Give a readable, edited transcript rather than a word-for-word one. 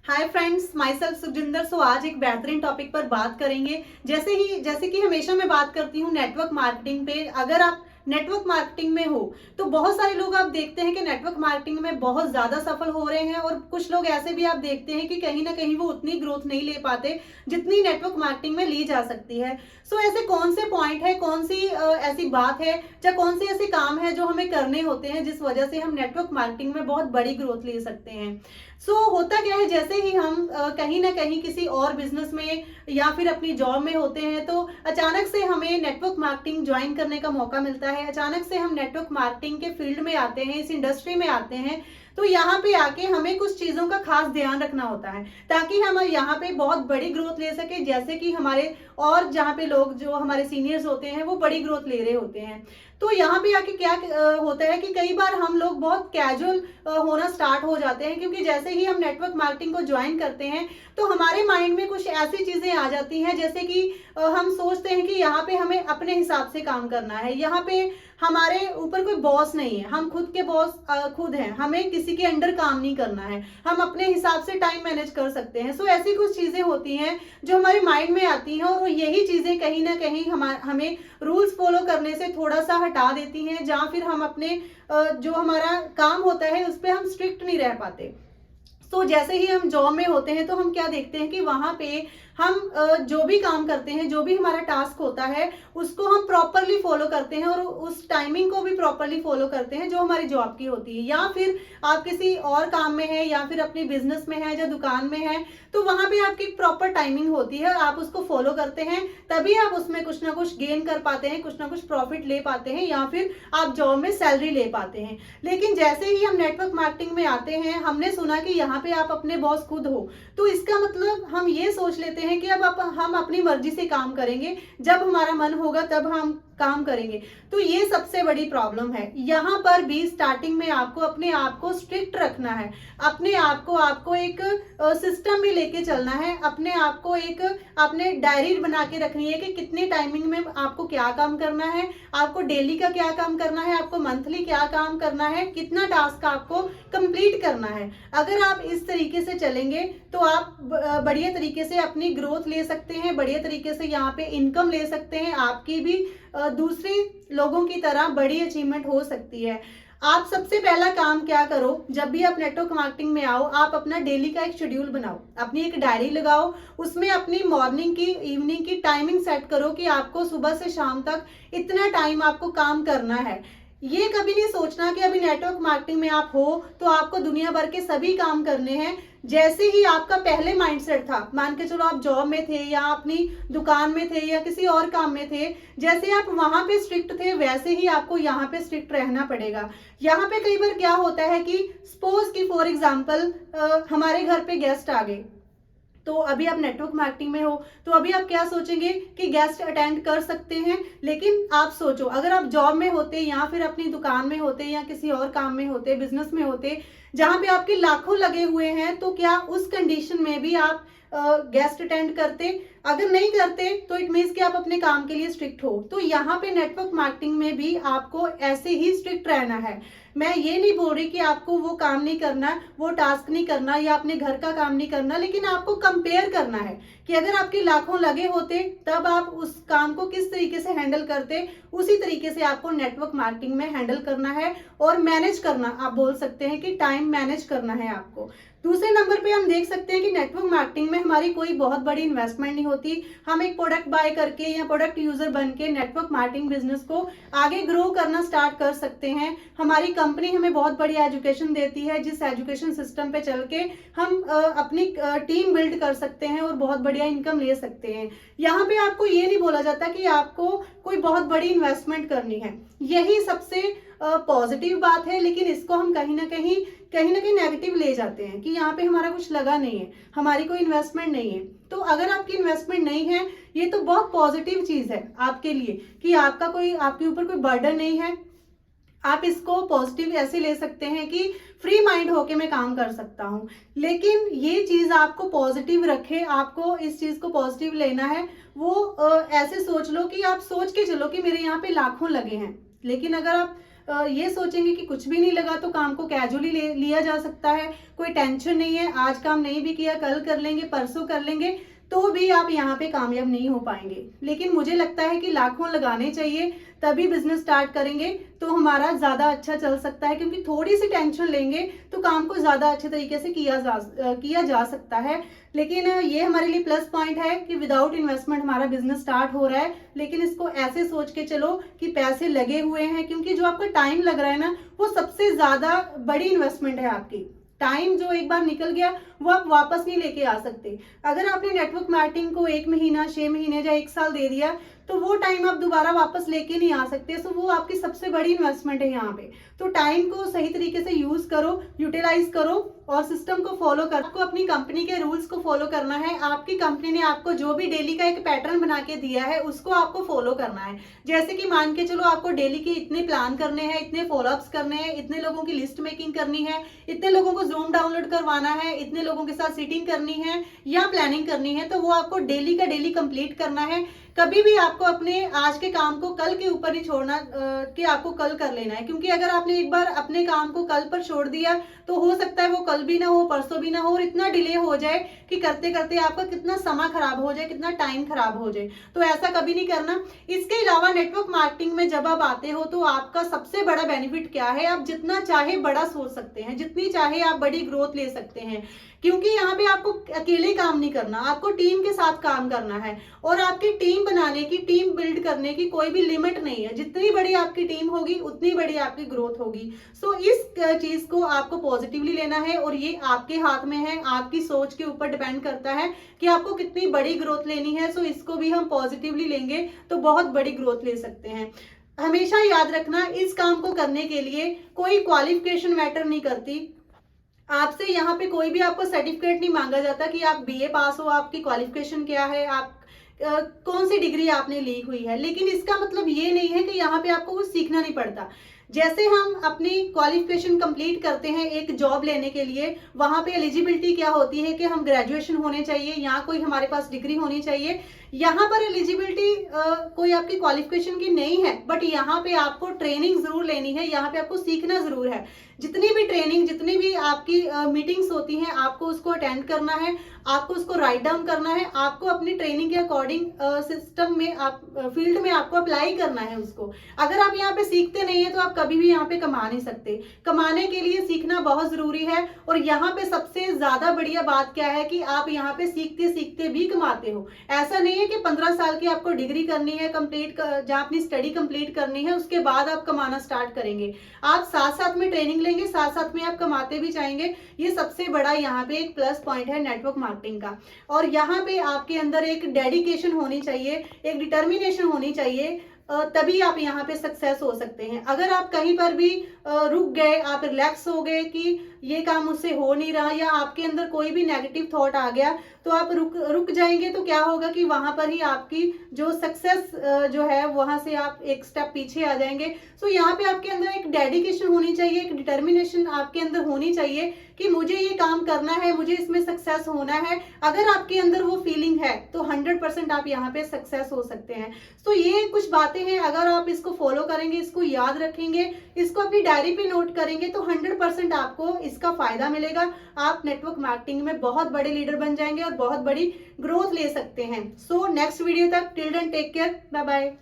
Hi friends, my self Sukhjinder. So आज एक बेहतरीन टॉपिक पर बात करेंगे। जैसे कि हमेशा मैं बात करती हूँ नेटवर्क मार्केटिंग पे। अगर आप नेटवर्क मार्केटिंग में हो तो बहुत सारे लोग आप देखते हैं कि नेटवर्क मार्केटिंग में बहुत ज्यादा सफल हो रहे हैं, और कुछ लोग ऐसे भी आप देखते हैं कि कहीं ना कहीं वो उतनी ग्रोथ नहीं ले पाते जितनी नेटवर्क मार्केटिंग में ली जा सकती है। सो ऐसे कौन से पॉइंट है, कौन सी ऐसी बात है या कौन से ऐसे काम है जो हमें करने होते हैं जिस वजह से हम नेटवर्क मार्केटिंग में बहुत बड़ी ग्रोथ ले सकते हैं। होता क्या है, जैसे ही हम कहीं ना कहीं किसी और बिजनेस में या फिर अपनी जॉब में होते हैं तो अचानक से हमें नेटवर्क मार्केटिंग ज्वाइन करने का मौका मिलता है। अचानक से हम नेटवर्क मार्केटिंग के फील्ड में आते हैं, इस इंडस्ट्री में आते हैं। तो यहाँ पे आके हमें कुछ चीजों का खास ध्यान रखना होता है ताकि हम यहाँ पे बहुत बड़ी ग्रोथ ले सके, जैसे कि हमारे और जहाँ पे लोग जो हमारे सीनियर्स होते हैं वो बड़ी ग्रोथ ले रहे होते हैं। तो यहाँ पे आके क्या होता है कि कई बार हम लोग बहुत कैजुअल होना स्टार्ट हो जाते हैं, क्योंकि जैसे ही हम नेटवर्क मार्केटिंग को ज्वाइन करते हैं तो हमारे माइंड में कुछ ऐसी चीजें आ जाती हैं, जैसे कि हम सोचते हैं कि यहाँ पे हमें अपने हिसाब से काम करना है, यहाँ पे हमारे ऊपर कोई बॉस नहीं है, हम खुद के बॉस खुद हैं, हमें किसी के अंडर काम नहीं करना है, हम अपने हिसाब से टाइम मैनेज कर सकते हैं। ऐसी कुछ चीजें होती हैं जो हमारे माइंड में आती हैं, और यही चीजें कहीं ना कहीं हमें रूल्स फॉलो करने से थोड़ा सा हटा देती हैं, जहां फिर हम अपने जो हमारा काम होता है उस पर हम स्ट्रिक्ट नहीं रह पाते। जैसे ही हम जॉब में होते हैं तो हम क्या देखते हैं कि वहां पे हम जो भी काम करते हैं, जो भी हमारा टास्क होता है उसको हम प्रॉपरली फॉलो करते हैं, और उस टाइमिंग को भी प्रॉपरली फॉलो करते हैं जो हमारी जॉब की होती है। या फिर आप किसी और काम में है या फिर अपनी बिजनेस में है या दुकान में है, तो वहां पे आपकी प्रॉपर टाइमिंग होती है, आप उसको फॉलो करते हैं, तभी आप उसमें कुछ ना कुछ गेन कर पाते हैं, कुछ ना कुछ प्रॉफिट ले पाते हैं, या फिर आप जॉब में सैलरी ले पाते हैं। लेकिन जैसे ही हम नेटवर्क मार्केटिंग में आते हैं, हमने सुना कि यहाँ पे आप अपने बॉस खुद हो, तो इसका मतलब हम ये सोच लेते हैं कि अब हम अपनी मर्जी से काम करेंगे, जब हमारा मन होगा तब हम काम करेंगे। तो ये सबसे बड़ी प्रॉब्लम है। यहाँ पर भी स्टार्टिंग में आपको अपने आप को स्ट्रिक्ट रखना है, अपने आप को आपको एक सिस्टम में लेके चलना है, अपने आप को एक आपने डायरी बना के रखनी है कि कितने टाइमिंग में आपको क्या काम करना है, आपको डेली का क्या काम करना है, आपको मंथली क्या काम करना है, कितना टास्क आपको कंप्लीट करना है। अगर आप इस तरीके से चलेंगे तो आप बढ़िया तरीके से अपनी ग्रोथ ले सकते हैं, बढ़िया तरीके से यहाँ पे इनकम ले सकते हैं, आपकी भी दूसरे लोगों की तरह बड़ी अचीवमेंट हो सकती है। आप सबसे पहला काम क्या करो, जब भी आप नेटवर्क मार्केटिंग में आओ, आप अपना डेली का एक शेड्यूल बनाओ, अपनी एक डायरी लगाओ, उसमें अपनी मॉर्निंग की इवनिंग की टाइमिंग सेट करो कि आपको सुबह से शाम तक इतना टाइम आपको काम करना है। ये कभी नहीं सोचना कि अभी नेटवर्क मार्केटिंग में आप हो तो आपको दुनिया भर के सभी काम करने हैं। जैसे ही आपका पहले माइंडसेट था, मान के चलो आप जॉब में थे या अपनी दुकान में थे या किसी और काम में थे, जैसे आप वहां पे स्ट्रिक्ट थे वैसे ही आपको यहाँ पे स्ट्रिक्ट रहना पड़ेगा। यहाँ पे कई बार क्या होता है कि सपोज कि फॉर एग्जांपल हमारे घर पे गेस्ट आ गए, तो अभी आप नेटवर्क मार्केटिंग में हो तो अभी आप क्या सोचेंगे कि गेस्ट अटेंड कर सकते हैं। लेकिन आप सोचो, अगर आप जॉब में होते या फिर अपनी दुकान में होते या किसी और काम में होते, बिजनेस में होते, जहां पे आपके लाखों लगे हुए हैं, तो क्या उस कंडीशन में भी आप गेस्ट अटेंड करते? अगर नहीं करते तो इट मीन्स कि आप अपने काम के लिए स्ट्रिक्ट हो। तो यहाँ पे नेटवर्क मार्केटिंग में भी आपको ऐसे ही स्ट्रिक्ट रहना है। मैं ये नहीं बोल रही कि आपको वो काम नहीं करना, वो टास्क नहीं करना या अपने घर का काम नहीं करना, लेकिन आपको कंपेयर करना है कि अगर आपके लाखों लगे होते तब आप उस काम को किस तरीके से हैंडल करते, उसी तरीके से आपको नेटवर्क मार्केटिंग में हैंडल करना है और मैनेज करना, आप बोल सकते हैं कि टाइम मैनेज करना है आपको। दूसरे नंबर पे हम देख सकते हैं कि नेटवर्क मार्केटिंग में हमारी कोई बहुत बड़ी इन्वेस्टमेंट नहीं होती। हम एक प्रोडक्ट बाय करके या प्रोडक्ट यूजर बन के नेटवर्क मार्केटिंग बिजनेस को आगे ग्रो करना स्टार्ट कर सकते हैं। हमारी कंपनी हमें बहुत बड़ी एजुकेशन देती है, जिस एजुकेशन सिस्टम पे चल के हम अपनी टीम बिल्ड कर सकते हैं और बहुत बढ़िया इनकम ले सकते हैं। यहाँ पे आपको ये नहीं बोला जाता कि आपको कोई बहुत बड़ी इन्वेस्टमेंट करनी है। यही सबसे पॉजिटिव बात है, लेकिन इसको हम कहीं ना कहीं नेगेटिव ले जाते हैं कि यहाँ पे हमारा कुछ लगा नहीं है, हमारी कोई इन्वेस्टमेंट नहीं है। तो अगर आपकी इन्वेस्टमेंट नहीं है, ये तो बहुत पॉजिटिव चीज है आपके लिए कि आपके ऊपर कोई बर्डन नहीं है। आप इसको पॉजिटिव ऐसे ले सकते हैं कि फ्री माइंड होके मैं काम कर सकता हूं। लेकिन ये चीज आपको पॉजिटिव रखे, आपको इस चीज को पॉजिटिव लेना है। वो ऐसे सोच लो कि आप सोच के चलो कि मेरे यहाँ पे लाखों लगे हैं, लेकिन अगर आप ये सोचेंगे कि कुछ भी नहीं लगा तो काम को कैजुअली लिया जा सकता है, कोई टेंशन नहीं है, आज काम नहीं भी किया कल कर लेंगे, परसों कर लेंगे, तो भी आप यहाँ पे कामयाब नहीं हो पाएंगे। लेकिन मुझे लगता है कि लाखों लगाने चाहिए, तभी बिजनेस स्टार्ट करेंगे तो हमारा ज़्यादा अच्छा चल सकता है, क्योंकि थोड़ी सी टेंशन लेंगे तो काम को ज़्यादा अच्छे तरीके से किया जा सकता है। लेकिन ये हमारे लिए प्लस पॉइंट है कि विदाउट इन्वेस्टमेंट हमारा बिजनेस स्टार्ट हो रहा है, लेकिन इसको ऐसे सोच के चलो कि पैसे लगे हुए हैं, क्योंकि जो आपका टाइम लग रहा है ना, वो सबसे ज़्यादा बड़ी इन्वेस्टमेंट है आपकी। टाइम जो एक बार निकल गया वो आप वापस नहीं लेके आ सकते। अगर आपने नेटवर्क मार्केटिंग को 1 महीना, 6 महीने या 1 साल दे दिया तो वो टाइम आप दोबारा वापस लेके नहीं आ सकते। सो वो आपकी सबसे बड़ी इन्वेस्टमेंट है यहाँ पे। तो टाइम को सही तरीके से यूज करो, यूटिलाइज करो और सिस्टम को फॉलो करो। आपको अपनी कंपनी के रूल्स को फॉलो करना है। आपकी कंपनी ने आपको जो भी डेली का एक पैटर्न बना के दिया है उसको आपको फॉलो करना है। जैसे कि मान के चलो आपको डेली के इतने प्लान करने हैं, इतने फॉलोअप्स करने हैं, इतने लोगों की लिस्ट मेकिंग करनी है, इतने लोगों को जूम डाउनलोड करवाना है, इतने लोगों के साथ सीटिंग करनी है या प्लानिंग करनी है, तो वो आपको डेली का डेली कंप्लीट करना है। कभी भी आपको अपने आज के काम को कल के ऊपर नहीं छोड़ना कि आपको कल कर लेना है, क्योंकि अगर आपने एक बार अपने काम को कल पर छोड़ दिया तो हो सकता है वो कल भी ना हो, परसों भी ना हो और इतना डिले हो जाए कि करते करते आपका कितना समय खराब हो जाए, कितना टाइम खराब हो जाए। तो ऐसा कभी नहीं करना। इसके अलावा नेटवर्क मार्केटिंग में जब आप आते हो तो आपका सबसे बड़ा बेनिफिट क्या है, आप जितना चाहे बड़ा सोच सकते हैं, जितनी चाहे आप बड़ी ग्रोथ ले सकते हैं, क्योंकि यहाँ पे आपको अकेले काम नहीं करना, आपको टीम के साथ काम करना है। और आपकी टीम बनाने की, टीम बिल्ड करने की कोई भी लिमिट नहीं है। जितनी बड़ी आपकी टीम होगी उतनी बड़ी आपकी ग्रोथ होगी। सो इस चीज को आपको पॉजिटिवली लेना है और ये आपके हाथ में है, आपकी सोच के ऊपर डिपेंड करता है कि आपको कितनी बड़ी ग्रोथ लेनी है। सो इसको भी हम पॉजिटिवली लेंगे तो बहुत बड़ी ग्रोथ ले सकते हैं। हमेशा याद रखना, इस काम को करने के लिए कोई क्वालिफिकेशन मैटर नहीं करती। आपसे यहाँ पे कोई भी आपको सर्टिफिकेट नहीं मांगा जाता कि आप बीए पास हो, आपकी क्वालिफिकेशन क्या है, आप कौन सी डिग्री आपने ली हुई है। लेकिन इसका मतलब ये नहीं है कि यहाँ पे आपको कुछ सीखना नहीं पड़ता। जैसे हम अपनी क्वालिफिकेशन कंप्लीट करते हैं एक जॉब लेने के लिए, वहां पे एलिजिबिलिटी क्या होती है कि हम ग्रेजुएशन होने चाहिए या कोई हमारे पास डिग्री होनी चाहिए। यहाँ पर एलिजिबिलिटी कोई आपकी क्वालिफिकेशन की नहीं है, बट यहाँ पे आपको ट्रेनिंग जरूर लेनी है, यहाँ पे आपको सीखना जरूर है। जितनी भी ट्रेनिंग, जितनी भी आपकी मीटिंग्स होती हैं, आपको उसको अटेंड करना है, आपको उसको राइट डाउन करना है, आपको अपनी ट्रेनिंग के अकॉर्डिंग सिस्टम में, आप फील्ड में आपको अप्लाई करना है उसको। अगर आप यहाँ पे सीखते नहीं है तो आप कभी भी यहाँ पे कमा नहीं सकते। कमाने के लिए सीखना बहुत जरूरी है। और यहाँ पे सबसे ज्यादा बढ़िया बात क्या है कि आप यहाँ पे सीखते सीखते भी कमाते हो। ऐसा नहीं है कि 15 साल की आपको डिग्री करनी है कंप्लीट, जहाँ अपनी स्टडी कंप्लीट करनी है उसके बाद आप कमाना स्टार्ट करेंगे। आप साथ साथ में ट्रेनिंग लेंगे, साथ साथ में आप कमाते भी जाएंगे। ये सबसे बड़ा यहाँ पे एक प्लस पॉइंट है नेटवर्क मार्केटिंग का। और यहाँ पे आपके अंदर एक डेडिकेशन होनी चाहिए, एक डिटर्मिनेशन होनी चाहिए, तभी आप यहाँ पे सक्सेस हो सकते हैं। अगर आप कहीं पर भी रुक गए, आप रिलैक्स हो गए कि ये काम मुझसे हो नहीं रहा, या आपके अंदर कोई भी नेगेटिव थॉट आ गया, तो आप रुक जाएंगे, तो क्या होगा कि वहां पर ही आपकी जो सक्सेस जो है वहां से आप एक स्टेप पीछे आ जाएंगे। सो यहाँ पे आपके अंदर एक डेडिकेशन होनी चाहिए, एक डिटर्मिनेशन आपके अंदर होनी चाहिए कि मुझे ये काम करना है, मुझे इसमें सक्सेस होना है। अगर आपके अंदर वो फीलिंग है तो 100% आप यहाँ पे सक्सेस हो सकते हैं। तो ये कुछ बातें हैं, अगर आप इसको फॉलो करेंगे, इसको याद रखेंगे, इसको अपनी डायरी पे नोट करेंगे तो 100% आपको इसका फायदा मिलेगा। आप नेटवर्क मार्केटिंग में बहुत बड़े लीडर बन जाएंगे और बहुत बड़ी ग्रोथ ले सकते हैं। सो नेक्स्ट वीडियो तक, till then take care, bye bye.